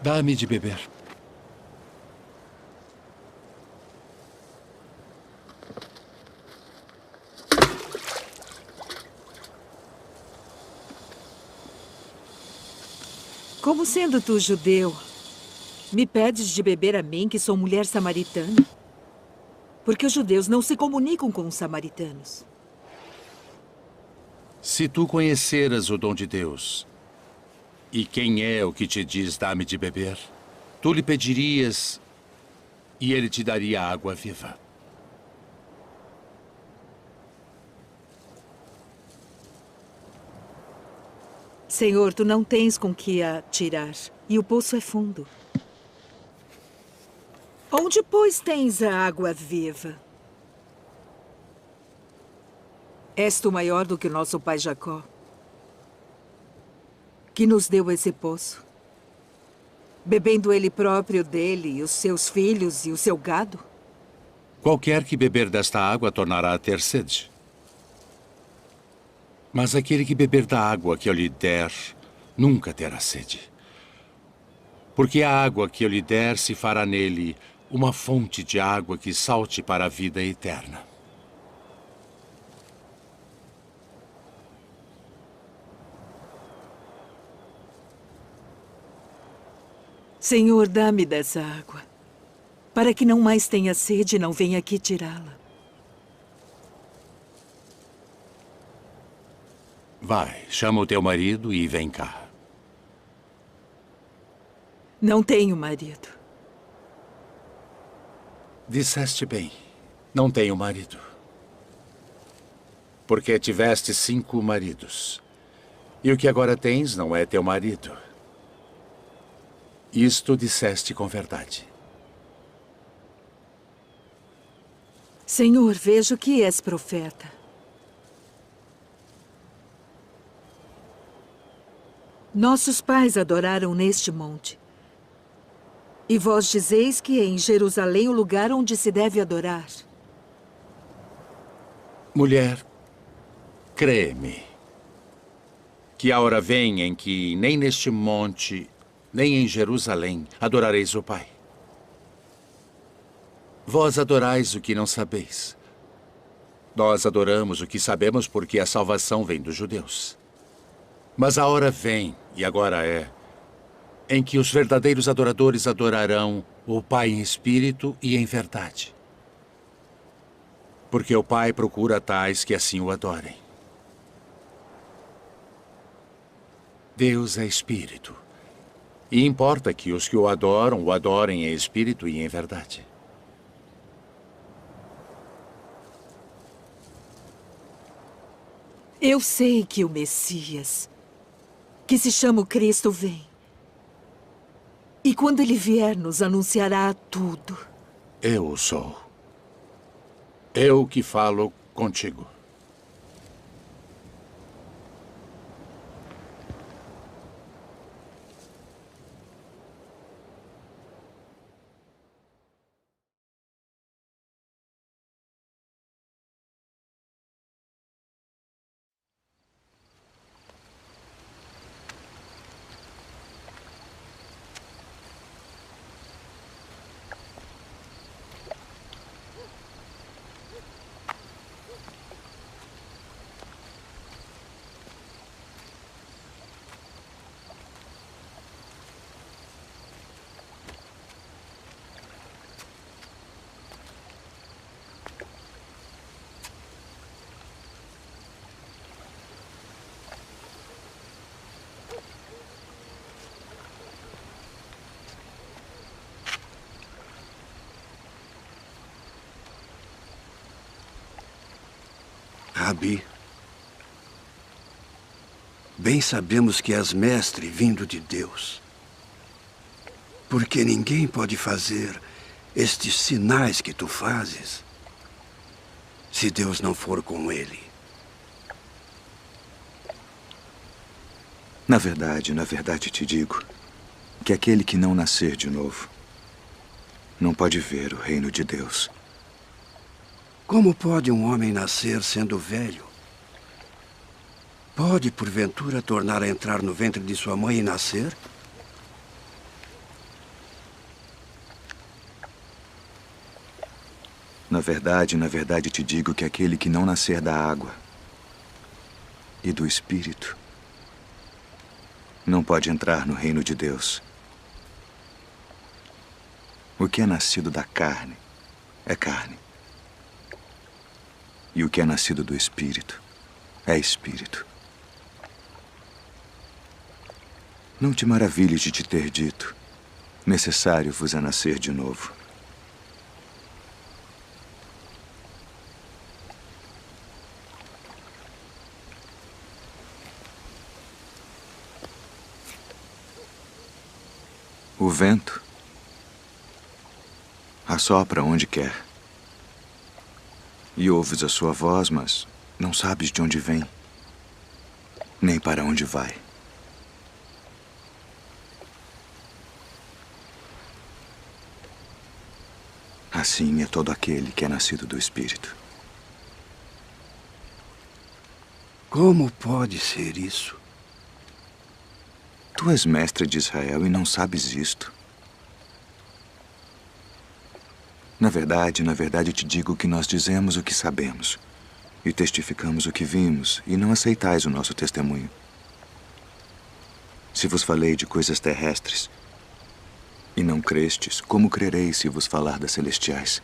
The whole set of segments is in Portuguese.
Dá-me de beber. Como sendo tu judeu, me pedes de beber a mim, que sou mulher samaritana? Porque os judeus não se comunicam com os samaritanos. Se tu conheceras o dom de Deus, e quem é o que te diz dá-me de beber, tu lhe pedirias e ele te daria água viva. Senhor, tu não tens com que a tirar, e o poço é fundo. Onde, pois, tens a água viva? És tu maior do que o nosso pai Jacó, que nos deu esse poço, bebendo ele próprio dele, e os seus filhos e o seu gado? Qualquer que beber desta água tornará a ter sede. Mas aquele que beber da água que eu lhe der, nunca terá sede. Porque a água que eu lhe der se fará nele uma fonte de água que salte para a vida eterna. Senhor, dá-me dessa água, para que não mais tenha sede e não venha aqui tirá-la. Vai, chama o teu marido e vem cá. Não tenho marido. Disseste bem, não tenho marido. Porque tiveste 5 maridos. E o que agora tens não é teu marido. Isto disseste com verdade. Senhor, vejo que és profeta. Nossos pais adoraram neste monte. E vós dizeis que é em Jerusalém o lugar onde se deve adorar. Mulher, crê-me, que a hora vem em que nem neste monte, nem em Jerusalém adorareis o Pai. Vós adorais o que não sabeis. Nós adoramos o que sabemos porque a salvação vem dos judeus. Mas a hora vem, e agora é, em que os verdadeiros adoradores adorarão o Pai em espírito e em verdade. Porque o Pai procura tais que assim o adorem. Deus é espírito. E importa que os que o adorem em espírito e em verdade. Eu sei que o Messias, que se chama o Cristo, vem. E quando ele vier, nos anunciará tudo. Eu o sou. Eu que falo contigo. Rabi, bem sabemos que és mestre vindo de Deus. Porque ninguém pode fazer estes sinais que tu fazes se Deus não for com ele. Na verdade te digo que aquele que não nascer de novo não pode ver o reino de Deus. Como pode um homem nascer sendo velho? Pode, porventura, tornar a entrar no ventre de sua mãe e nascer? na verdade te digo que aquele que não nascer da água e do Espírito não pode entrar no reino de Deus. O que é nascido da carne é carne. E o que é nascido do Espírito é Espírito. Não te maravilhes de te ter dito: necessário vos é nascer de novo. O vento assopra onde quer. E ouves a sua voz, mas não sabes de onde vem, nem para onde vai. Assim é todo aquele que é nascido do Espírito. Como pode ser isso? Tu és mestre de Israel e não sabes isto. Na verdade te digo que nós dizemos o que sabemos e testificamos o que vimos, e não aceitais o nosso testemunho. Se vos falei de coisas terrestres e não crestes, como crereis se vos falar das celestiais?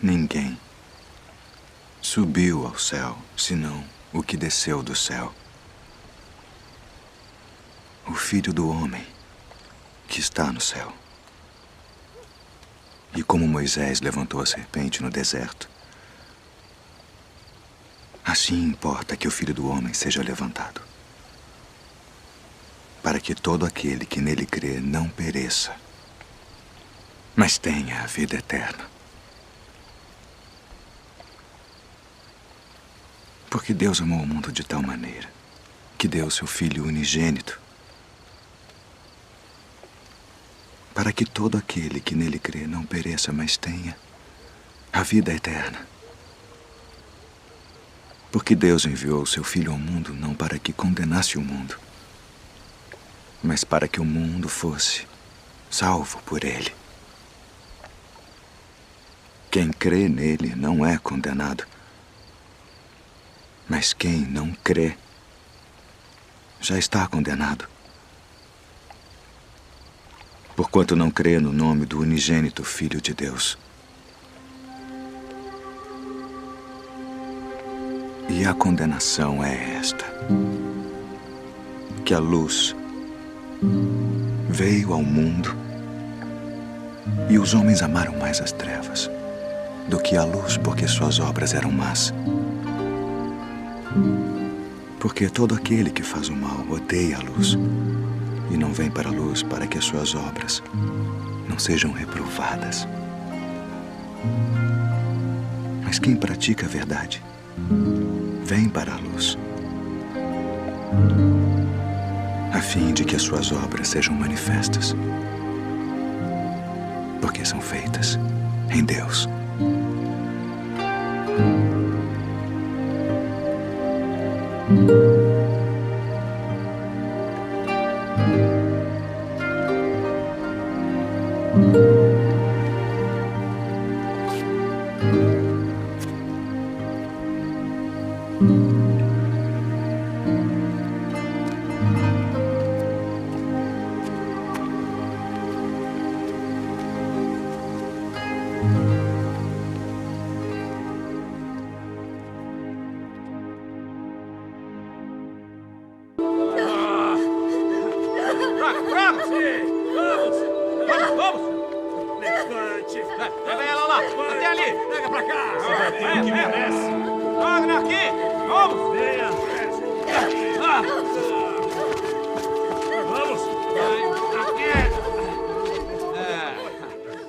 Ninguém subiu ao céu, senão o que desceu do céu. O Filho do Homem que está no céu. E como Moisés levantou a serpente no deserto, assim importa que o Filho do Homem seja levantado, para que todo aquele que nele crê não pereça, mas tenha a vida eterna. Porque Deus amou o mundo de tal maneira que deu seu Filho unigênito, para que todo aquele que nele crê não pereça, mas tenha a vida eterna. Porque Deus enviou o seu Filho ao mundo não para que condenasse o mundo, mas para que o mundo fosse salvo por ele. Quem crê nele não é condenado, mas quem não crê já está condenado, porquanto não crê no nome do unigênito Filho de Deus. E a condenação é esta: que a luz veio ao mundo e os homens amaram mais as trevas do que a luz, porque suas obras eram más. Porque todo aquele que faz o mal odeia a luz e não vem para a luz, para que as suas obras não sejam reprovadas. Mas quem pratica a verdade vem para a luz, a fim de que as suas obras sejam manifestas, porque são feitas em Deus.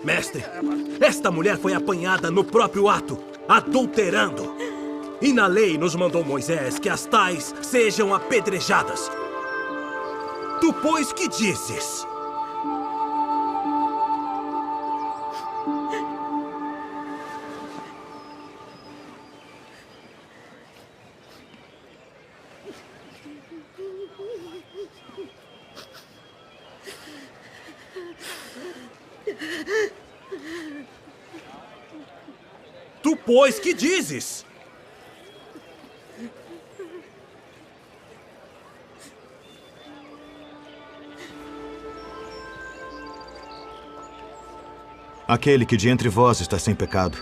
Mestre, esta mulher foi apanhada no próprio ato, adulterando. E na lei nos mandou Moisés que as tais sejam apedrejadas. Tu, pois, que dizes? Tu, pois, que dizes? Aquele que de entre vós está sem pecado,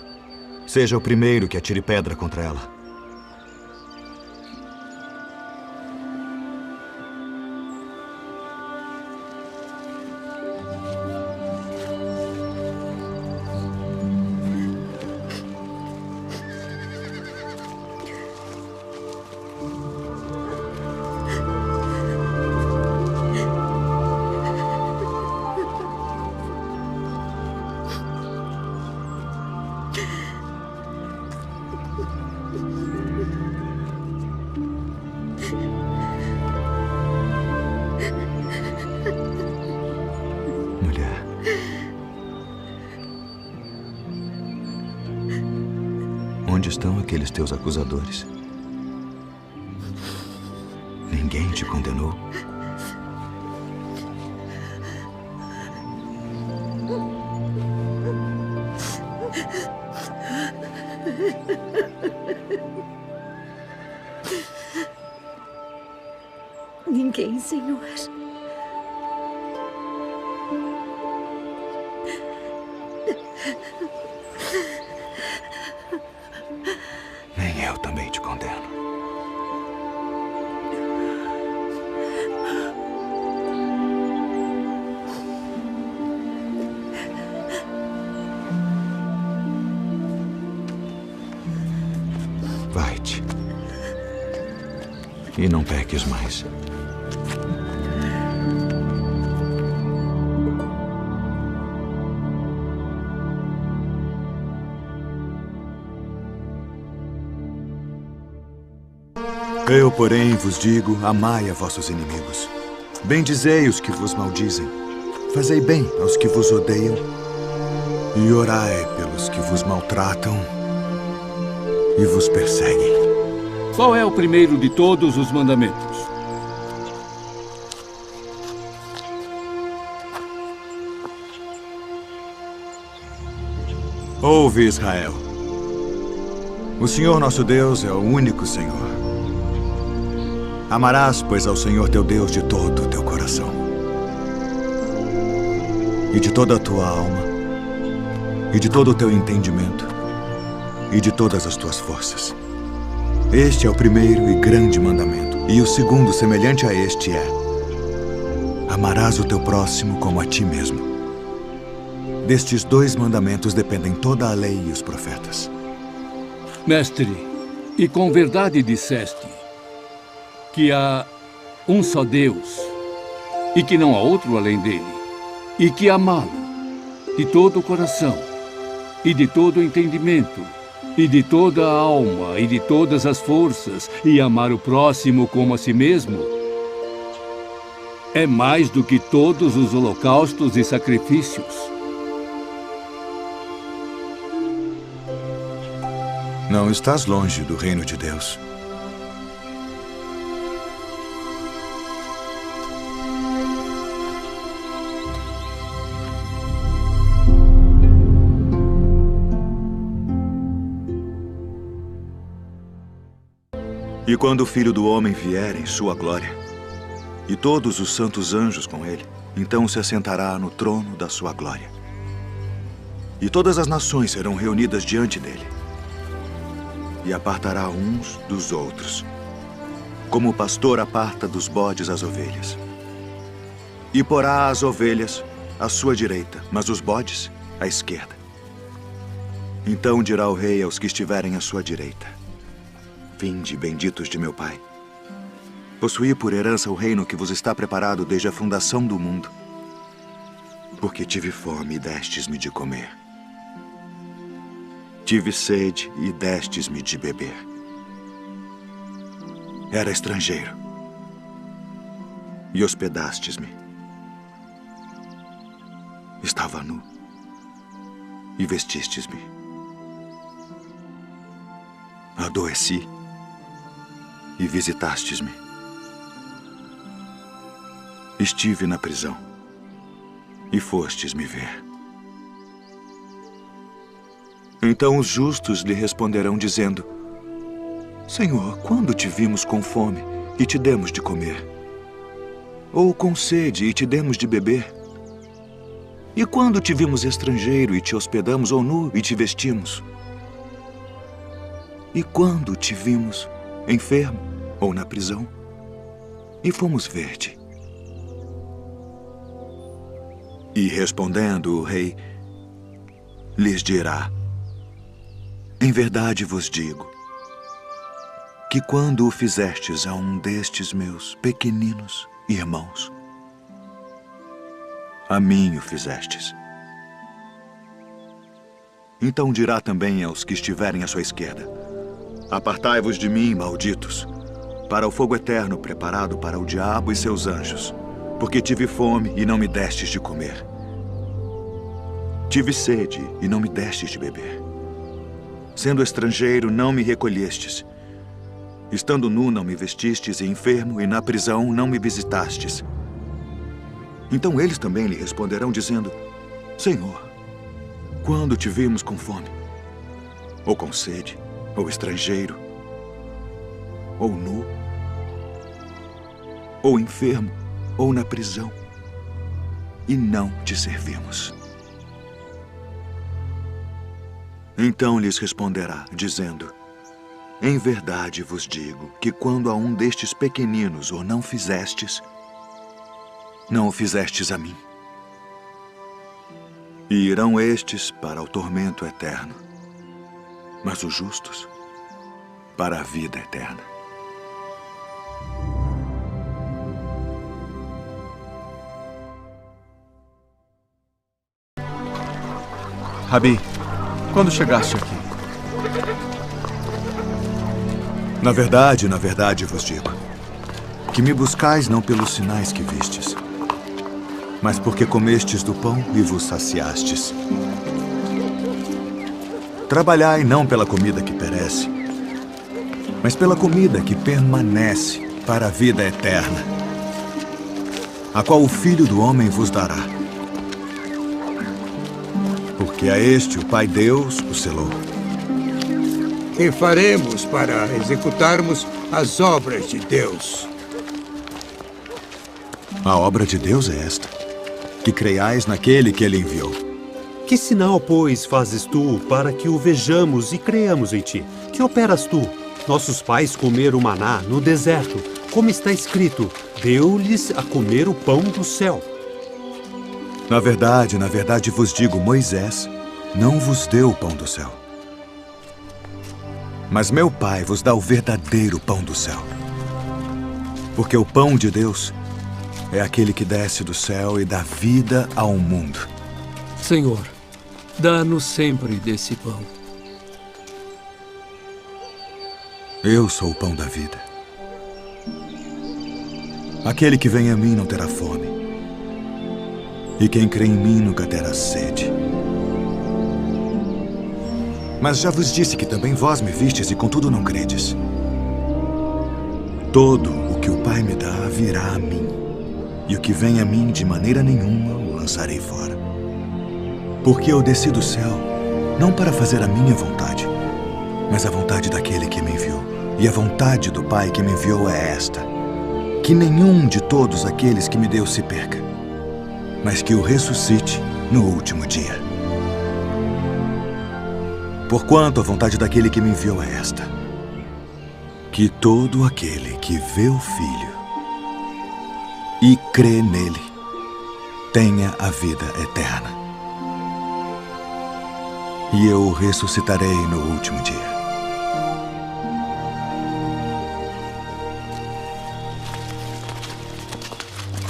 seja o primeiro que atire pedra contra ela. Onde estão aqueles teus acusadores? Ninguém te condenou? Ninguém, Senhor. Nem eu também te condeno. Vai-te. E não peques mais. Eu, porém, vos digo, amai a vossos inimigos. Bendizei os que vos maldizem. Fazei bem aos que vos odeiam. E orai pelos que vos maltratam e vos perseguem. Qual é o primeiro de todos os mandamentos? Ouve, Israel. O Senhor nosso Deus é o único Senhor. Amarás, pois, ao Senhor teu Deus de todo o teu coração, e de toda a tua alma, e de todo o teu entendimento, e de todas as tuas forças. Este é o primeiro e grande mandamento. E o segundo, semelhante a este, é: amarás o teu próximo como a ti mesmo. Destes dois mandamentos dependem toda a lei e os profetas. Mestre, e com verdade disseste que há um só Deus e que não há outro além dele, e que amá-lo de todo o coração e de todo o entendimento e de toda a alma e de todas as forças, e amar o próximo como a si mesmo, é mais do que todos os holocaustos e sacrifícios. Não estás longe do reino de Deus. E quando o Filho do Homem vier em sua glória, e todos os santos anjos com ele, então se assentará no trono da sua glória. E todas as nações serão reunidas diante dele. E apartará uns dos outros, como o pastor aparta dos bodes as ovelhas. E porá as ovelhas à sua direita, mas os bodes à esquerda. Então dirá o rei aos que estiverem à sua direita: vinde, benditos de meu Pai. Possuí por herança o reino que vos está preparado desde a fundação do mundo. Porque tive fome e destes-me de comer. Tive sede e destes-me de beber. Era estrangeiro e hospedastes-me. Estava nu e vestistes-me. Adoeci e visitastes-me. Estive na prisão e fostes me ver. Então os justos lhe responderão dizendo: Senhor, quando te vimos com fome e te demos de comer? Ou com sede e te demos de beber? E quando te vimos estrangeiro e te hospedamos, ou nu e te vestimos? E quando te vimos enfermo ou na prisão e fomos ver-te? E respondendo o rei, lhes dirá: Em verdade vos digo que quando o fizestes a um destes meus pequeninos irmãos, a mim o fizestes. Então dirá também aos que estiverem à sua esquerda: Apartai-vos de mim, malditos, para o fogo eterno preparado para o diabo e seus anjos, porque tive fome e não me destes de comer. Tive sede e não me destes de beber. Sendo estrangeiro, não me recolhestes. Estando nu, não me vestistes, e enfermo, e na prisão, não me visitastes. Então eles também lhe responderão, dizendo: Senhor, quando te vimos com fome, ou com sede, ou estrangeiro, ou nu, ou enfermo, ou na prisão, e não te servimos? Então lhes responderá, dizendo: Em verdade vos digo que quando a um destes pequeninos o não fizestes, não o fizestes a mim. E irão estes para o tormento eterno, mas os justos para a vida eterna. Rabi, quando chegaste aqui? Na verdade vos digo, que me buscais não pelos sinais que vistes, mas porque comestes do pão e vos saciastes. Trabalhai não pela comida que perece, mas pela comida que permanece para a vida eterna, a qual o Filho do Homem vos dará. Porque a este o Pai Deus o selou. Que faremos para executarmos as obras de Deus? A obra de Deus é esta: que creiais naquele que ele enviou. Que sinal, pois, fazes tu para que o vejamos e creiamos em ti? Que operas tu? Nossos pais comeram o maná no deserto, como está escrito: deu-lhes a comer o pão do céu. Na verdade vos digo, Moisés não vos deu o pão do céu. Mas meu Pai vos dá o verdadeiro pão do céu. Porque o pão de Deus é aquele que desce do céu e dá vida ao mundo. Senhor, dá-nos sempre desse pão. Eu sou o pão da vida. Aquele que vem a mim não terá fome, e quem crê em mim nunca terá sede. Mas já vos disse que também vós me vistes e contudo não credes. Todo o que o Pai me dá virá a mim, e o que vem a mim de maneira nenhuma o lançarei fora. Porque eu desci do céu, não para fazer a minha vontade, mas a vontade daquele que me enviou. E a vontade do Pai que me enviou é esta: que nenhum de todos aqueles que me deu se perca, mas que o ressuscite no último dia. Porquanto a vontade daquele que me enviou é esta: que todo aquele que vê o Filho e crê nele tenha a vida eterna. E eu o ressuscitarei no último dia.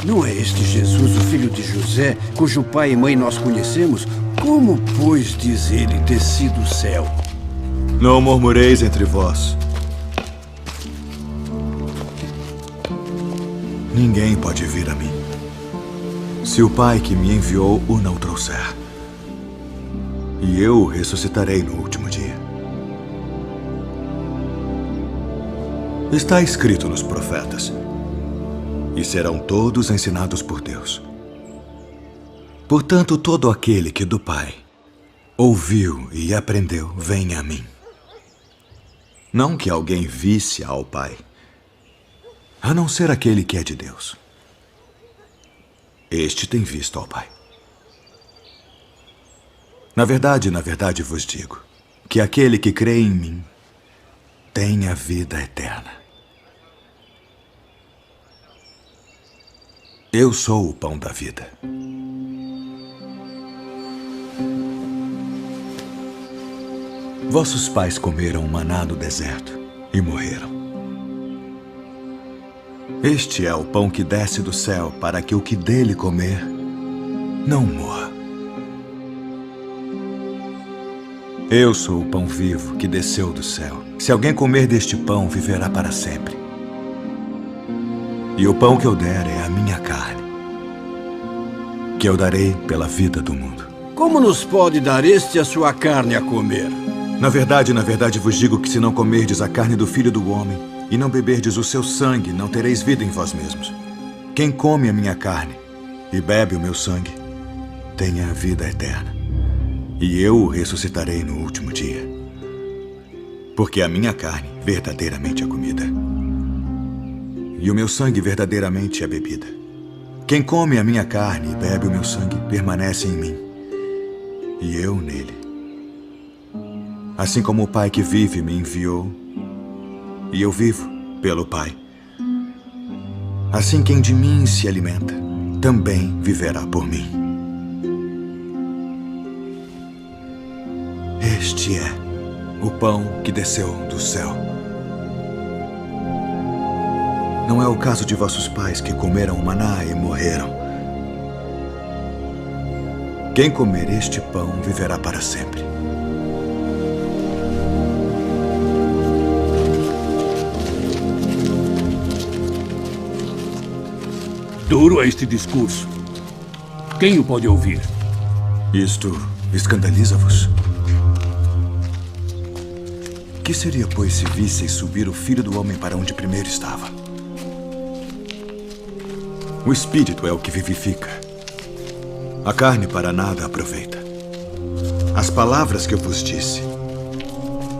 Não é este Jesus, o filho de José, cujo pai e mãe nós conhecemos? Como, pois, diz ele, desci do céu? Não murmureis entre vós. Ninguém pode vir a mim, se o Pai que me enviou o não trouxer. E eu o ressuscitarei no último dia. Está escrito nos profetas: e serão todos ensinados por Deus. Portanto, todo aquele que do Pai ouviu e aprendeu, vem a mim. Não que alguém visse ao Pai, a não ser aquele que é de Deus. Este tem visto ao Pai. Na verdade vos digo que aquele que crê em mim tem a vida eterna. Eu sou o pão da vida. Vossos pais comeram maná no deserto e morreram. Este é o pão que desce do céu para que o que dele comer não morra. Eu sou o pão vivo que desceu do céu. Se alguém comer deste pão, viverá para sempre. E o pão que eu der é a minha carne, que eu darei pela vida do mundo. Como nos pode dar este a sua carne a comer? Na verdade vos digo que se não comerdes a carne do Filho do Homem e não beberdes o seu sangue, não tereis vida em vós mesmos. Quem come a minha carne e bebe o meu sangue, tem a vida eterna. E eu o ressuscitarei no último dia. Porque a minha carne verdadeiramente é comida, e o meu sangue verdadeiramente é bebida. Quem come a minha carne e bebe o meu sangue permanece em mim, e eu nele. Assim como o Pai que vive me enviou, e eu vivo pelo Pai, assim quem de mim se alimenta também viverá por mim. Este é o pão que desceu do céu. Não é o caso de vossos pais que comeram o maná e morreram. Quem comer este pão viverá para sempre. Duro é este discurso. Quem o pode ouvir? Isto escandaliza-vos? Que seria, pois, se visseis subir o Filho do Homem para onde primeiro estava? O Espírito é o que vivifica. A carne para nada aproveita. As palavras que eu vos disse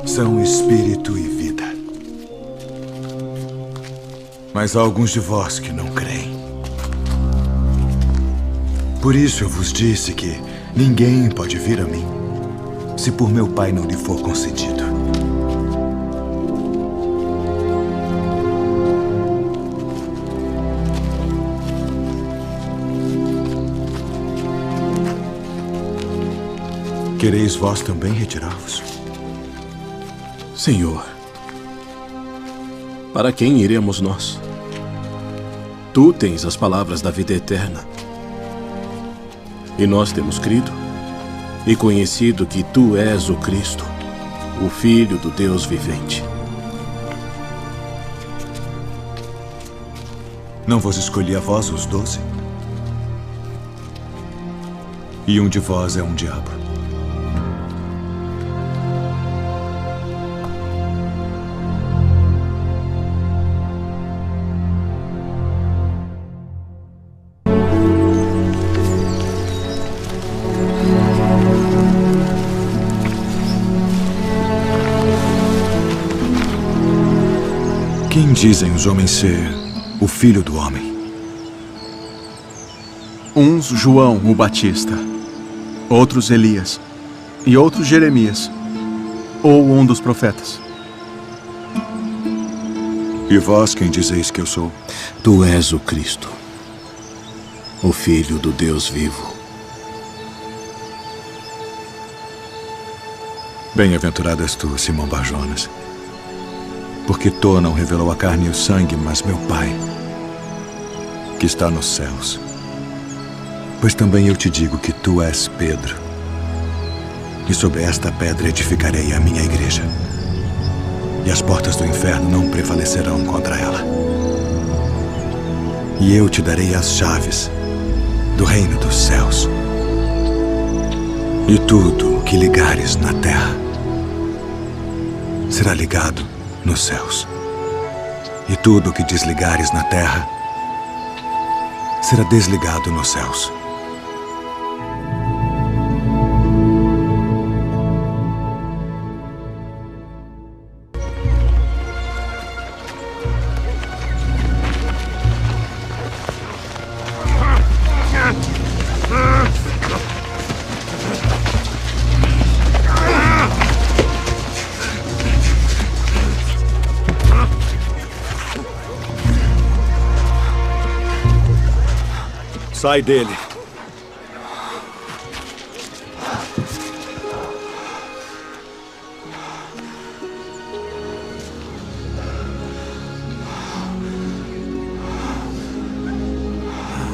são Espírito e vida. Mas há alguns de vós que não creem. Por isso eu vos disse que ninguém pode vir a mim se por meu Pai não lhe for concedido. Quereis vós também retirar-vos? Senhor, para quem iremos nós? Tu tens as palavras da vida eterna. E nós temos crido e conhecido que tu és o Cristo, o Filho do Deus vivente. Não vos escolhi a vós os 12? E um de vós é um diabo. Quem dizem os homens ser o Filho do Homem? Uns João o Batista, outros Elias, e outros Jeremias, ou um dos profetas. E vós quem dizeis que eu sou? Tu és o Cristo, o Filho do Deus vivo. Bem-aventurado és tu, Simão Bar-Jonas, porque tu não revelou a carne e o sangue, mas meu Pai, que está nos céus. Pois também eu te digo que tu és Pedro, e sobre esta pedra edificarei a minha igreja, e as portas do inferno não prevalecerão contra ela. E eu te darei as chaves do reino dos céus. E tudo o que ligares na terra será ligado nos céus. E tudo o que desligares na terra será desligado nos céus. Sai dele.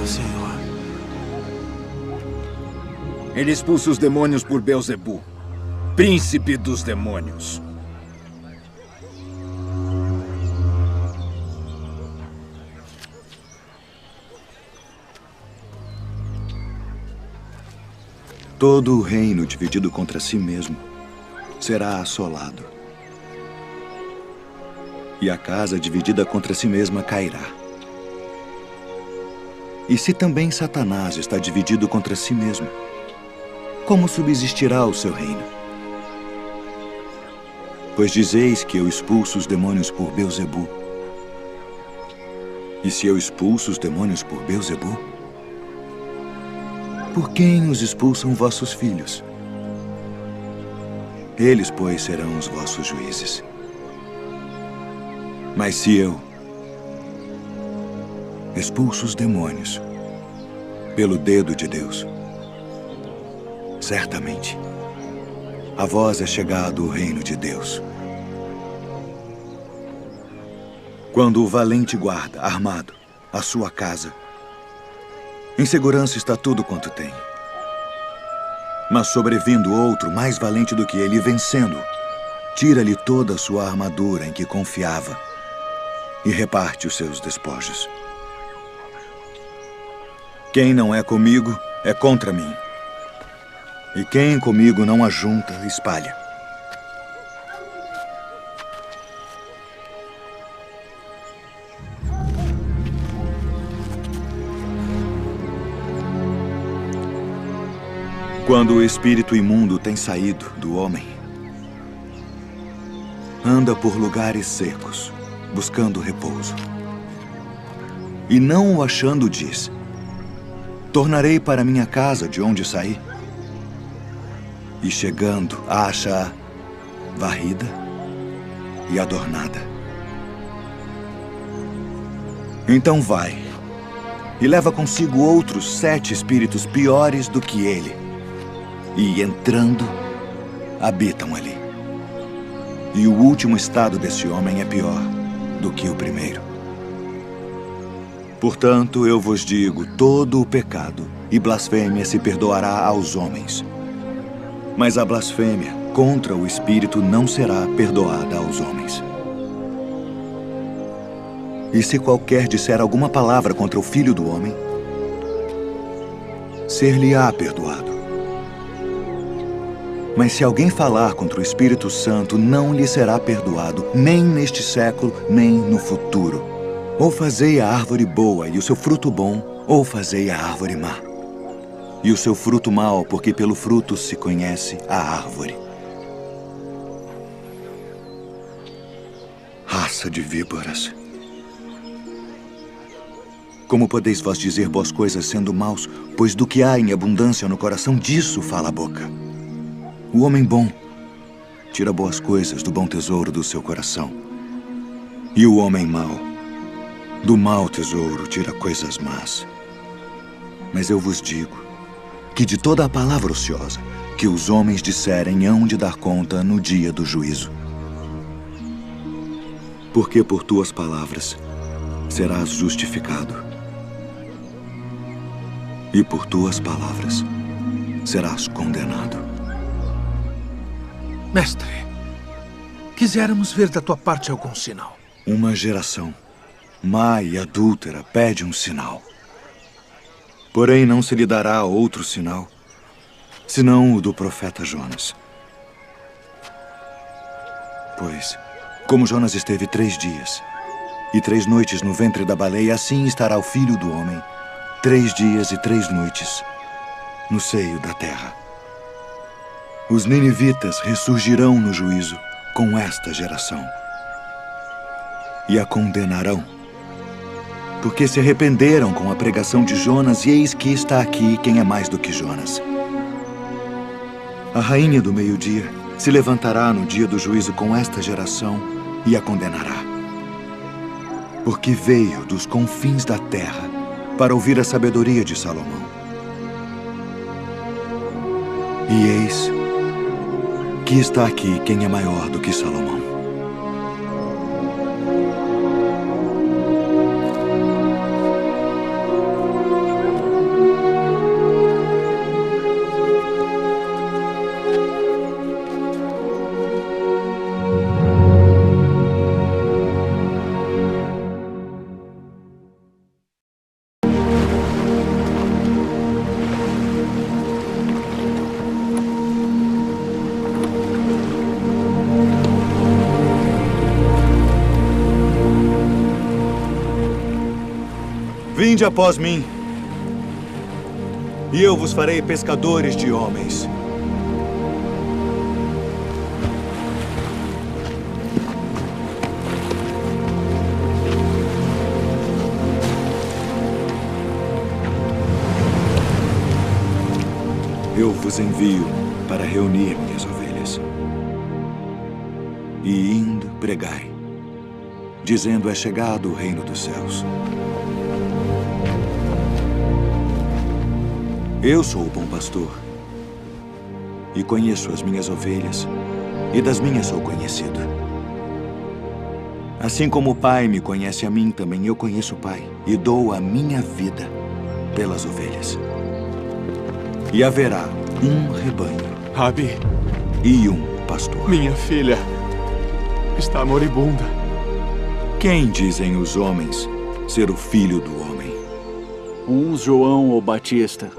Senhor. Ele expulsa os demônios por Beelzebu, príncipe dos demônios. Todo o reino dividido contra si mesmo será assolado. E a casa dividida contra si mesma cairá. E se também Satanás está dividido contra si mesmo, como subsistirá o seu reino? Pois dizeis que eu expulso os demônios por Beelzebu. E se eu expulso os demônios por Beelzebu, por quem os expulsam vossos filhos? Eles, pois, serão os vossos juízes. Mas se eu expulso os demônios pelo dedo de Deus, certamente a vós é chegado o reino de Deus. Quando o valente guarda, armado, a sua casa, em segurança está tudo quanto tem. Mas sobrevindo outro mais valente do que ele, vencendo, tira-lhe toda a sua armadura em que confiava e reparte os seus despojos. Quem não é comigo é contra mim. E quem comigo não ajunta, espalha. Quando o espírito imundo tem saído do homem, anda por lugares secos, buscando repouso. E não o achando, diz: tornarei para minha casa de onde saí. E chegando, acha-a varrida e adornada. Então vai e leva consigo outros 7 espíritos piores do que ele. E, entrando, habitam ali. E o último estado desse homem é pior do que o primeiro. Portanto, eu vos digo, todo o pecado e blasfêmia se perdoará aos homens. Mas a blasfêmia contra o Espírito não será perdoada aos homens. E se qualquer disser alguma palavra contra o Filho do Homem, ser-lhe-á perdoado. Mas se alguém falar contra o Espírito Santo, não lhe será perdoado, nem neste século, nem no futuro. Ou fazei a árvore boa e o seu fruto bom, ou fazei a árvore má. E o seu fruto mau, porque pelo fruto se conhece a árvore. Raça de víboras. Como podeis vós dizer boas coisas sendo maus, pois do que há em abundância no coração, disso fala a boca. O homem bom tira boas coisas do bom tesouro do seu coração. E o homem mau, do mau tesouro, tira coisas más. Mas eu vos digo que de toda a palavra ociosa que os homens disserem hão de dar conta no dia do juízo. Porque por tuas palavras serás justificado. E por tuas palavras serás condenado. Mestre, quiséramos ver da tua parte algum sinal. Uma geração má e adúltera pede um sinal. Porém, não se lhe dará outro sinal, senão o do profeta Jonas. Pois, como Jonas esteve 3 dias e 3 noites no ventre da baleia, assim estará o Filho do Homem, 3 dias e 3 noites no seio da terra. Os ninivitas ressurgirão no juízo com esta geração e a condenarão, porque se arrependeram com a pregação de Jonas, e eis que está aqui quem é mais do que Jonas. A rainha do meio-dia se levantará no dia do juízo com esta geração e a condenará, porque veio dos confins da terra para ouvir a sabedoria de Salomão. E eis que está aqui quem é maior do que Salomão. Vinde após mim, e eu vos farei pescadores de homens. Eu vos envio para reunir minhas ovelhas. E indo, pregai, dizendo: é chegado o reino dos céus. Eu sou o bom pastor, e conheço as minhas ovelhas, e das minhas sou conhecido. Assim como o Pai me conhece a mim, também eu conheço o Pai, e dou a minha vida pelas ovelhas. E haverá um rebanho, Rabi, e um pastor. minha filha está moribunda. Quem dizem os homens ser o filho do homem? Uns João o Batista,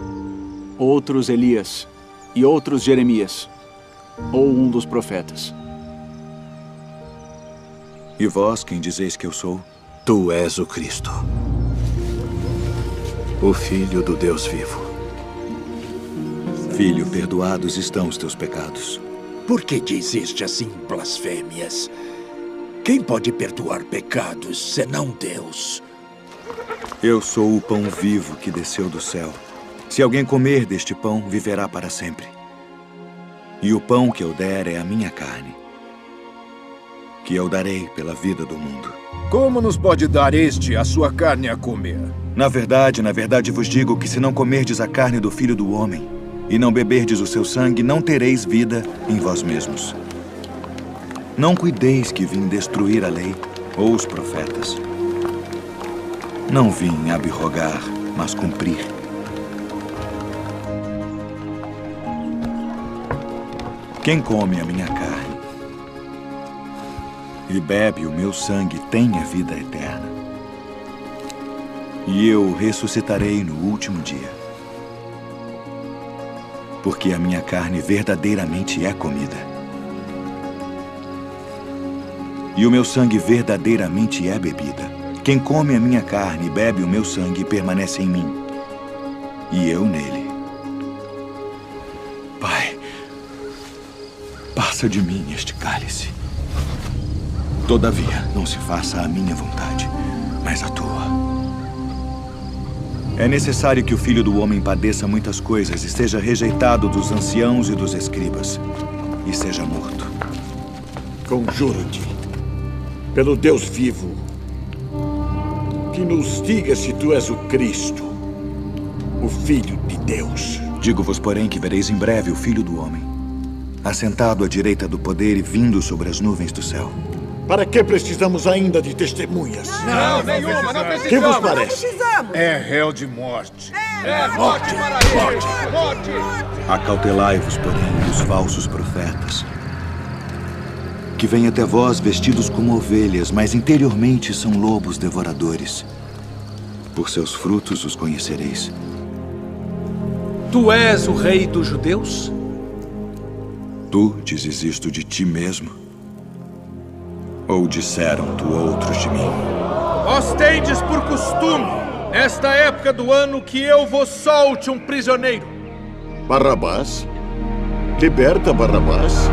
outros Elias e outros Jeremias, ou um dos profetas. E vós, quem dizeis que eu sou? Tu és o Cristo, o Filho do Deus vivo. Filho, perdoados estão os teus pecados. Por que dizeste assim blasfêmias? Quem pode perdoar pecados senão Deus? Eu sou o pão vivo que desceu do céu. Se alguém comer deste pão, viverá para sempre. E o pão que eu der é a minha carne, que eu darei pela vida do mundo. Como nos pode dar este a sua carne a comer? Na verdade vos digo que se não comerdes a carne do Filho do Homem e não beberdes o seu sangue, não tereis vida em vós mesmos. Não cuideis que vim destruir a lei ou os profetas. Não vim abrogar, mas cumprir. Quem come a minha carne e bebe o meu sangue tem a vida eterna. E eu ressuscitarei no último dia. Porque a minha carne verdadeiramente é comida. E o meu sangue verdadeiramente é bebida. Quem come a minha carne e bebe o meu sangue permanece em mim, e eu nele. Pai, passa de mim este cálice. Todavia, não se faça a minha vontade, mas a tua. É necessário que o Filho do Homem padeça muitas coisas e seja rejeitado dos anciãos e dos escribas, e seja morto. Conjuro-te, pelo Deus vivo, que nos diga se tu és o Cristo, o Filho de Deus. Digo-vos, porém, que vereis em breve o Filho do Homem, assentado à direita do poder e vindo sobre as nuvens do céu. Para que precisamos ainda de testemunhas? Não, nenhuma, não precisamos. Que vos parece? É réu de morte. Morte, morte. Acautelai-vos, porém, dos falsos profetas, que vêm até vós vestidos como ovelhas, mas interiormente são lobos devoradores. Por seus frutos os conhecereis. Tu és o rei dos judeus? Tu dizes isto de ti mesmo? Ou disseram-tu outros de mim? Vós tendes por costume, nesta época do ano, que eu vos solte um prisioneiro. Barrabás? Liberta Barrabás?